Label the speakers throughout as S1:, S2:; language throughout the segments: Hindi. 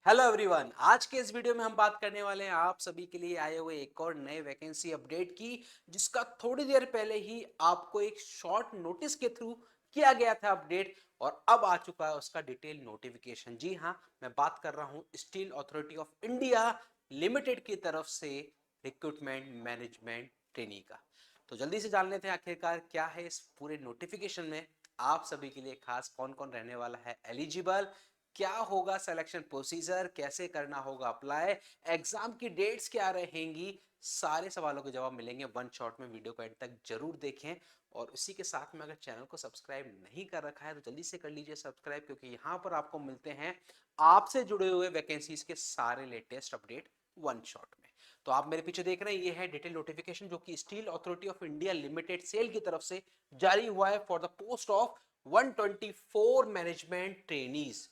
S1: हेलो एवरीवन, आज के इस वीडियो में हम बात करने वाले हैं आप सभी के लिए आए हुए एक और नए वैकेंसी अपडेट की, जिसका थोड़ी देर पहले ही आपको एक शॉर्ट नोटिस के थ्रू किया गया था अपडेट और अब आ चुका है उसका डिटेल नोटिफिकेशन। जी हाँ, मैं बात कर रहा हूं steel authority of India limited की तरफ से रिक्रूटमेंट मैनेजमेंट ट्रेनी का। तो जल्दी से जान लेते हैं आखिरकार क्या है इस पूरे नोटिफिकेशन में। आप सभी के लिए खास कौन कौन रहने वाला है एलिजिबल, क्या होगा सिलेक्शन प्रोसीजर, कैसे करना होगा अप्लाई, एग्जाम की डेट्स क्या रहेंगी, सारे सवालों के जवाब मिलेंगे वन शॉट में। वीडियो को एंड तक जरूर देखें और उसी के साथ में अगर चैनल को सब्सक्राइब नहीं कर रखा है तो जल्दी से कर लीजिए सब्सक्राइब, क्योंकि यहाँ पर आपको मिलते हैं आपसे जुड़े हुए वैकेंसीज के सारे लेटेस्ट अपडेट वन शॉट में। तो आप मेरे पीछे देख रहे हैं, ये है डिटेल नोटिफिकेशन जो कि steel authority of India limited SAIL की तरफ से जारी हुआ है for the post of 124 management trainees.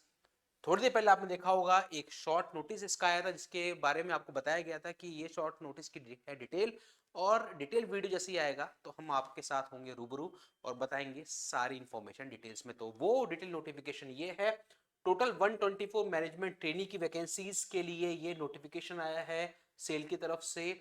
S1: थोड़ी देर पहले आपने देखा होगा एक शॉर्ट नोटिस इसका आया था, जिसके बारे में आपको बताया गया था कि ये शॉर्ट नोटिस की है डिटेल, और डिटेल वीडियो जैसे ही आएगा तो हम आपके साथ होंगे रूबरू और बताएंगे सारी इंफॉर्मेशन डिटेल्स में। तो वो डिटेल नोटिफिकेशन ये है, टोटल 124 मैनेजमेंट ट्रेनी की वैकेंसीज के लिए ये नोटिफिकेशन आया है सेल की तरफ से।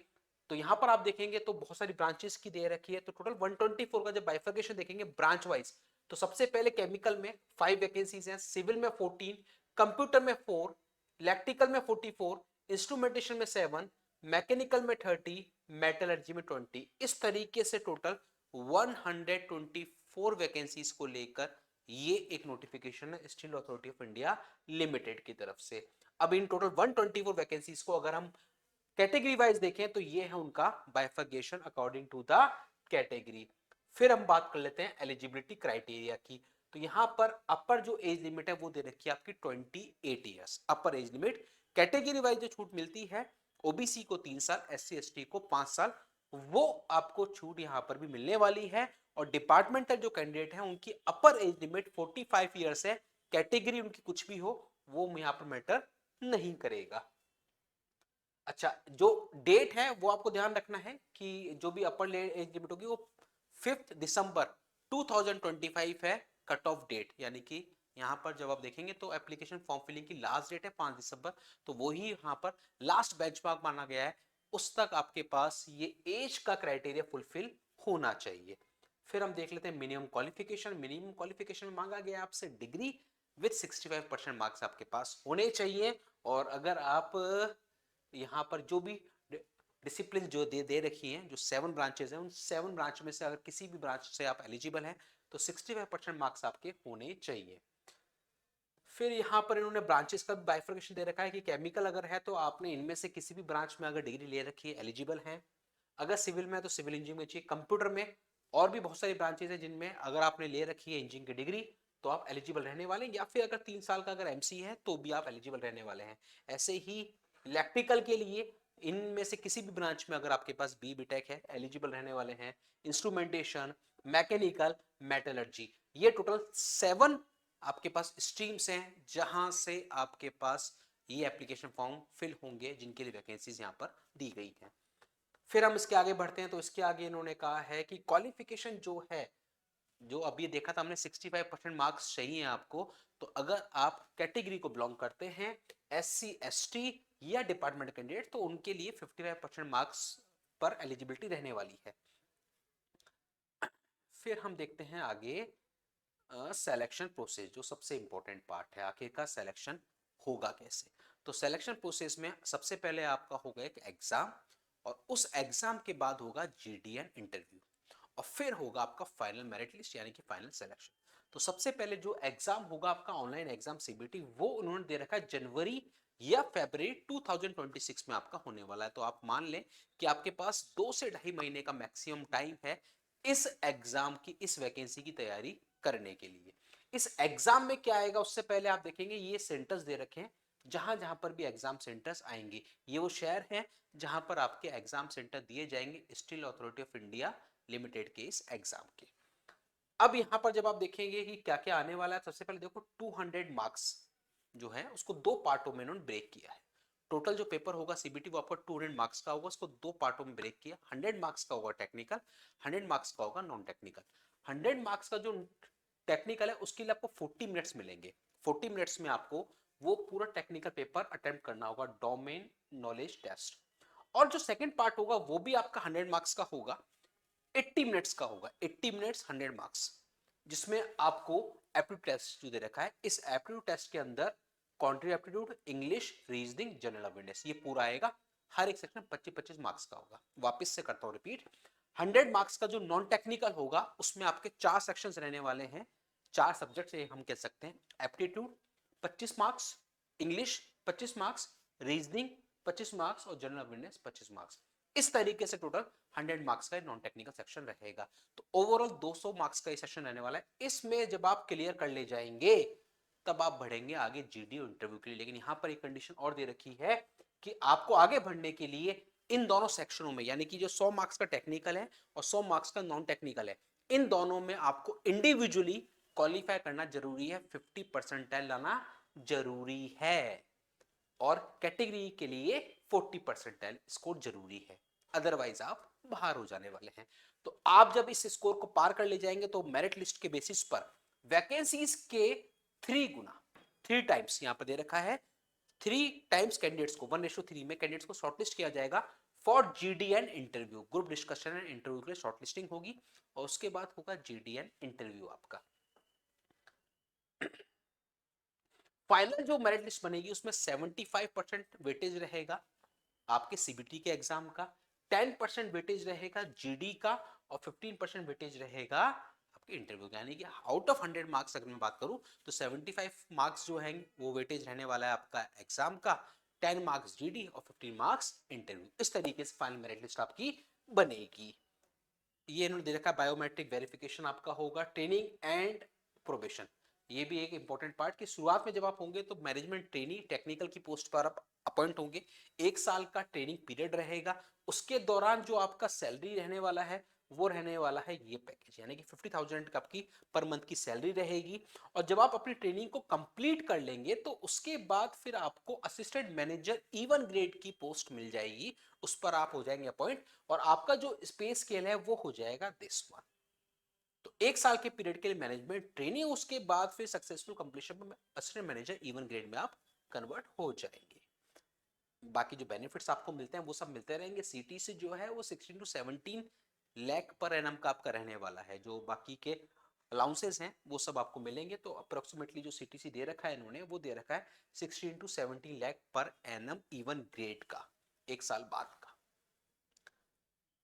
S1: तो यहां पर आप देखेंगे तो बहुत सारी ब्रांचेस की दे रखी है। तो टोटल 124 का जब बाइफर्केशन देखेंगे ब्रांच वाइज, तो सबसे पहले केमिकल में 5 वैकेंसीज हैं, सिविल में 14, कंप्यूटर में 4, इलेक्ट्रिकल में 44, इंस्ट्रूमेंटेशन में 7, मैकेनिकल में 30, मेटलर्जी में 20। इस तरीके से टोटल 124 वैकेंसीज को लेकर ये एक नोटिफिकेशन है steel authority of India limited की तरफ से। अब इन टोटल 124 वैकेंसीज को अगर हम कैटेगरी वाइज देखें तो ये है उनका bifurcation according to the category. फिर हम बात कर लेते हैं एलिजिबिलिटी क्राइटेरिया की। तो यहां पर अपर जो एज लिमिट है वो दे रखी है आपकी 28 ईयर्स अपर एज लिमिट। कैटेगरी वाइज जो छूट मिलती है, ओबीसी को 3 साल, एससी एसटी को 5 साल, वो आपको छूट यहां पर भी मिलने वाली है। और डिपार्टमेंटल जो कैंडिडेट है उनकी अपर एज लिमिट 45 ईयर्स है। कैटेगरी उनकी कुछ भी हो वो यहां पर मैटर नहीं करेगा। अच्छा, जो डेट है वो आपको ध्यान रखना है कि जो भी अपर एज लिमिट होगी वो 5 दिसंबर 2025 है कट ऑफ डेट। यानी कि यहां पर जब आप देखेंगे तो एप्लीकेशन फॉर्म फिलिंग की लास्ट डेट है 5 दिसंबर, तो वही यहां पर लास्ट बेंचमार्क माना गया है। उस तक आपके पास ये एज का क्राइटेरिया फुलफिल होना चाहिए। फिर हम देख लेते हैं मिनिमम क्वालिफिकेशन। मिनिमम क्वालिफिकेशन में मांगा गया आपसे डिग्री विद 65% मार्क्स आपके पास होने चाहिए। और अगर आप यहाँ पर जो भी डिसिप्लिन जो दे रखी हैं, जो 7 ब्रांचेस हैं, उन 7 ब्रांच में से अगर किसी भी ब्रांच से आप एलिजिबल हैं तो 65% मार्क्स आपके होने चाहिए। फिर यहाँ पर इन्होंने ब्रांचेस का बाइफर्केशन दे रखा है कि केमिकल अगर है तो आपने इनमें से किसी भी ब्रांच में अगर डिग्री ले रखी है एलिजिबल हैं। अगर सिविल में है तो सिविल इंजीनियरिंग में चाहिए। कंप्यूटर में और भी बहुत सारी ब्रांचेस हैं जिनमें अगर आपने ले रखी है इंजीनियरिंग की डिग्री तो आप एलिजिबल रहने वाले हैं, या फिर अगर 3 साल का अगर एमसी है तो भी आप एलिजिबल रहने वाले हैं। ऐसे ही इलेक्ट्रिकल के लिए इनमें से किसी भी ब्रांच में अगर आपके पास बी बीटेक है एलिजिबल रहने वाले हैं। इंस्ट्रूमेंटेशन, मैकेनिकल, मेटलर्जी, ये टोटल 7 आपके पास स्ट्रीम्स हैं जहां से आपके पास ये एप्लीकेशन फॉर्म फिल होंगे, जिनके लिए वैकेंसीज यहां पर दी गई हैं। फिर हम इसके आगे बढ़ते हैं तो इसके आगे इन्होंने कहा है कि क्वालिफिकेशन जो है, जो अभी देखा था हमने 65% मार्क्स चाहिए आपको। तो अगर आप कैटेगरी को बिलोंग करते हैं एस सी एस टी या डिपार्टमेंट कैंडिडेट, तो उनके लिए 55% मार्क्स पर एलिजिबिलिटी रहने वाली है। फिर हम देखते हैं आगे सिलेक्शन प्रोसेस, जो सबसे इंपॉर्टेंट पार्ट है आखिरकार सिलेक्शन होगा कैसे। तो सिलेक्शन प्रोसेस में सबसे पहले आपका होगा एक एग्जाम, और उस एग्जाम के बाद होगा जीडीएन इंटरव्यू, और फिर होगा आपका फाइनल मेरिट लिस्ट यानी कि फाइनल सिलेक्शन। तो सबसे पहले जो एग्जाम होगा आपका ऑनलाइन एग्जाम सीबीटी, वो उन्होंने दे रखा है जनवरी या फरवरी 2026 में आपका होने वाला है। तो आप मान लें कि आपके पास 2 से ढाई महीने का मैक्सिमम टाइम है इस एग्जाम की, इस वैकेंसी की तैयारी करने के लिए। इस एग्जाम में क्या आएगा उससे पहले आप देखेंगे ये सेंटर्स दे रखे हैं जहां जहां पर भी एग्जाम सेंटर्स आएंगे। ये वो शहर हैं जहां पर आपके एग्जाम सेंटर दिए जाएंगे steel authority of India limited के इस एग्जाम के। अब यहां पर जब आप देखेंगे कि क्या क्या आने वाला है, सबसे पहले देखो 200 मार्क्स जो है उसको 2 पार्टों में इन्होंने ब्रेक किया है। टोटल जो पेपर होगा सीबीटी वो आपका 200 मार्क्स का होगा, उसको 2 पार्टों में ब्रेक किया। 100 मार्क्स का होगा टेक्निकल, 100 मार्क्स का होगा नॉन टेक्निकल। 100 मार्क्स का जो टेक्निकल है उसके लिए आपको 40 मिनट्स मिलेंगे। 40 मिनट्स में आपको वो पूरा टेक्निकल पेपर अटेम्प्ट करना होगा, डोमेन नॉलेज टेस्ट। और जो सेकंड पार्ट होगा वो भी आपका 100 मार्क्स का होगा, 80 मिनट्स का होगा, 80 मिनट्स 100 मार्क्स, जिसमें आपको एप्टीट्यूड टेस्ट जो दे रखा है, इस एप्टीट्यूड टेस्ट के अंदर quantitative aptitude, English, reasoning, general awareness, ये पूरा आएगा। हर एक सेक्शन 25-25 मार्क्स का होगा। वापस से करता हूं रिपीट, 100 मार्क्स का जो नॉन टेक्निकल होगा उसमें आपके 4 सेक्शंस रहने वाले हैं, 4 सब्जेक्ट हम कह सकते हैं। Aptitude 25 marks, English 25 marks, reasoning 25 marks और जनरल अवेयरनेस 25 मार्क्स। इस तरीके से टोटल 100 मार्क्स का नॉन टेक्निकल सेक्शन रहेगा। तो ओवरऑल 200 मार्क्स का ये सेक्शन रहने वाला है। इसमें जब आप क्लियर कर ले जाएंगे तब आप बढ़ेंगे आगे जीडी इंटरव्यू के लिए। लेकिन यहां पर एक कंडीशन और दे रखी है कि आपको आगे बढ़ने के लिए इन दोनों सेक्शनों में, यानी कि जो 100 मार्क्स का टेक्निकल है और 100 मार्क्स का नॉन टेक्निकल है, इन दोनों में आपको इंडिविजुअली क्वालिफाई करना जरूरी है, 50 परसेंटाइल लाना जरूरी है, और कैटेगरी के लिए 40 परसेंटाइल स्कोर जरूरी है, अदरवाइज आप बाहर हो जाने वाले हैं। तो आप जब इस स्कोर को पार कर ले जाएंगे तो मेरिट लिस्ट के बेसिस पर वैकेंसीज के 3 गुना, 3 टाइम्स यहां पर दे रखा है, 3 टाइम्स कैंडिडेट्स को 1:3 में कैंडिडेट्स को शॉर्टलिस्ट किया जाएगा for GDN interview, group discussion and interview के लिए शॉर्टलिस्टिंग होगी, और उसके बाद होगा जीडीएन इंटरव्यू आपका। फाइनल जो मेरिट लिस्ट बनेगी उसमें 75% वेटेज रहेगा आपके सीबीटी के एग्जाम का, 10% वेटेज रहेगा जीडी का, और 15% वेटेज रहेगा आपके इंटरव्यू का। यानी कि आउट ऑफ 100 मार्क्स अगर मैं बात करूं तो 75 मार्क्स जो हैं वो वेटेज रहने वाला है आपका एग्जाम का, 10 मार्क्स जीडी और 15 मार्क्स इंटरव्यू। इस तरीके से फाइनल मेरिट लिस्ट आपकी बनेगी। ये इन्होंने दे रखा है बायोमेट्रिक वेरिफिकेशन आपका होगा, ट्रेनिंग एंड प्रोबेशन, ये भी एक इंपॉर्टेंट पार्ट कि शुरुआत में जब आप होंगे तो मैनेजमेंट ट्रेनी टेक्निकल की पोस्ट पर आप अपॉइंट होंगे, 1 साल का ट्रेनिंग पीरियड रहेगा। उसके दौरान जो आपका सैलरी रहने वाला है वो रहने वाला है ये पैकेज, यानी कि 50,000 का आपकी पर मंथ की सैलरी रहेगी। और जब आप अपनी ट्रेनिंग को कंप्लीट कर लेंगे तो उसके बाद फिर आपको असिस्टेंट मैनेजर E1 ग्रेड की पोस्ट मिल जाएगी, उस पर आप हो जाएंगे अपॉइंट, और आपका जो पे स्केल है वो हो जाएगा दिस वन। तो 1 साल के पीरियड के लिए मैनेजमेंट ट्रेनिंग, उसके बाद फिर सक्सेसफुल कंप्लीशन में असिस्टेंट मैनेजर E1 ग्रेड में आप कन्वर्ट हो जाएंगे। बाकी जो बेनिफिट्स आपको मिलते हैं वो सब मिलते रहेंगे। सीटी से जो है वो 16 to 17 लाख पर एनम का आपका रहने वाला है। जो बाकी के अलाउंसेस हैं वो सब आपको मिलेंगे। तो अप्रोक्सीमेटली जो सीटीसी दे रखा है इन्होंने वो दे रखा है 16 to 17 lakh per annum E1 grade का 1 साल बाद का।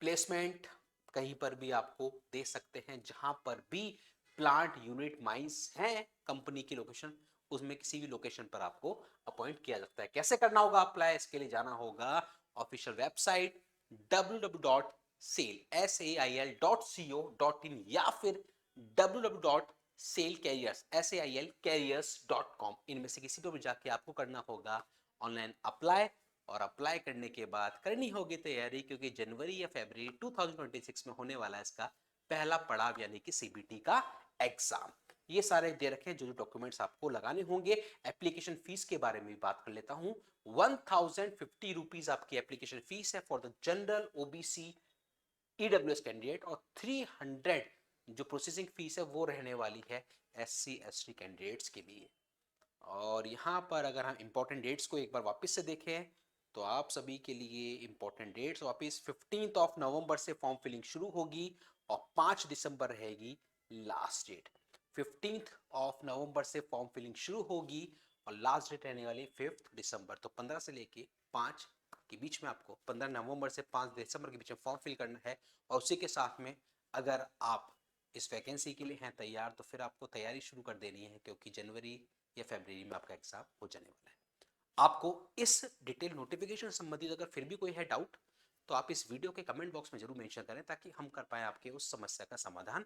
S1: प्लेसमेंट कहीं पर भी आपको दे सकते हैं, जहां पर भी प्लांट यूनिट माइंस हैं कंपनी की लोकेशन, उसमें किसी भी लोकेशन पर आपको अपॉइंट किया जाता है। कैसे करना होगा अप्लाई? इसके लिए जाना होगा ऑफिशियल वेबसाइट www.sail.co.in या फिर www.sailcareers.com, इनमें से किसी पर भी जाके आपको करना होगा ऑनलाइन अप्लाई। और अप्लाई करने के बाद करनी होगी तैयारी, क्योंकि जनवरी या फरवरी 2026 में होने वाला है इसका पहला पड़ाव, यानी कि सीबीटी का एग्जाम। ये सारे दे रखे हैं जो जो डॉक्यूमेंट्स आपको लगाने होंगे। एप्लीकेशन फीस के बारे में भी बात कर लेता हूं। 1050 रुपीज आपकी एप्लीकेशन फीस है for the general, OBC, EWS candidate, और 300 जो प्रोसेसिंग फीस है वो रहने वाली है SC ST कैंडिडेट्स के लिए। और यहाँ पर अगर हम इंपॉर्टेंट डेट्स को एक बार वापस से देखें तो आप सभी के लिए इंपॉर्टेंट डेट्स वापस 15 नवंबर से फॉर्म फिलिंग शुरू होगी और 5 दिसंबर रहेगी लास्ट डेट। 15 नवंबर से फॉर्म फिलिंग शुरू होगी और लास्ट डेट रहने वाली 5 दिसंबर। तो 15 से लेके 5 के बीच में आपको 15 नवंबर से 5 दिसंबर के बीच में फॉर्म फिल करना है। और उसी के साथ में अगर आप इस वैकेंसी के लिए हैं तैयार तो फिर आपको तैयारी शुरू कर देनी है, क्योंकि जनवरी या फरवरी में आपका एग्जाम हो जाने वाला है। आपको इस डिटेल नोटिफिकेशन संबंधित अगर फिर भी कोई है डाउट तो आप इस वीडियो के कमेंट बॉक्स में जरूर मेंशन करें, ताकि हम कर पाए आपके उस समस्या का समाधान।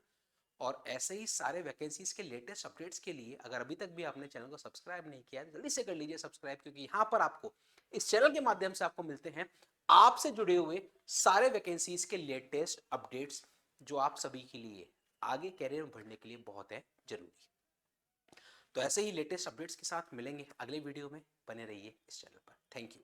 S1: और ऐसे ही सारे वैकेंसीज के लेटेस्ट अपडेट्स के लिए अगर अभी तक भी आपने चैनल को सब्सक्राइब नहीं किया जल्दी से कर लीजिए सब्सक्राइब, क्योंकि यहाँ पर आपको इस चैनल के माध्यम से आपको मिलते हैं आपसे जुड़े हुए सारे वैकेंसीज के लेटेस्ट अपडेट्स, जो आप सभी के लिए आगे कैरियर में बढ़ने के लिए बहुत है जरूरी। तो ऐसे ही लेटेस्ट अपडेट्स के साथ मिलेंगे अगले वीडियो में। बने रहिए इस चैनल पर। Thank you.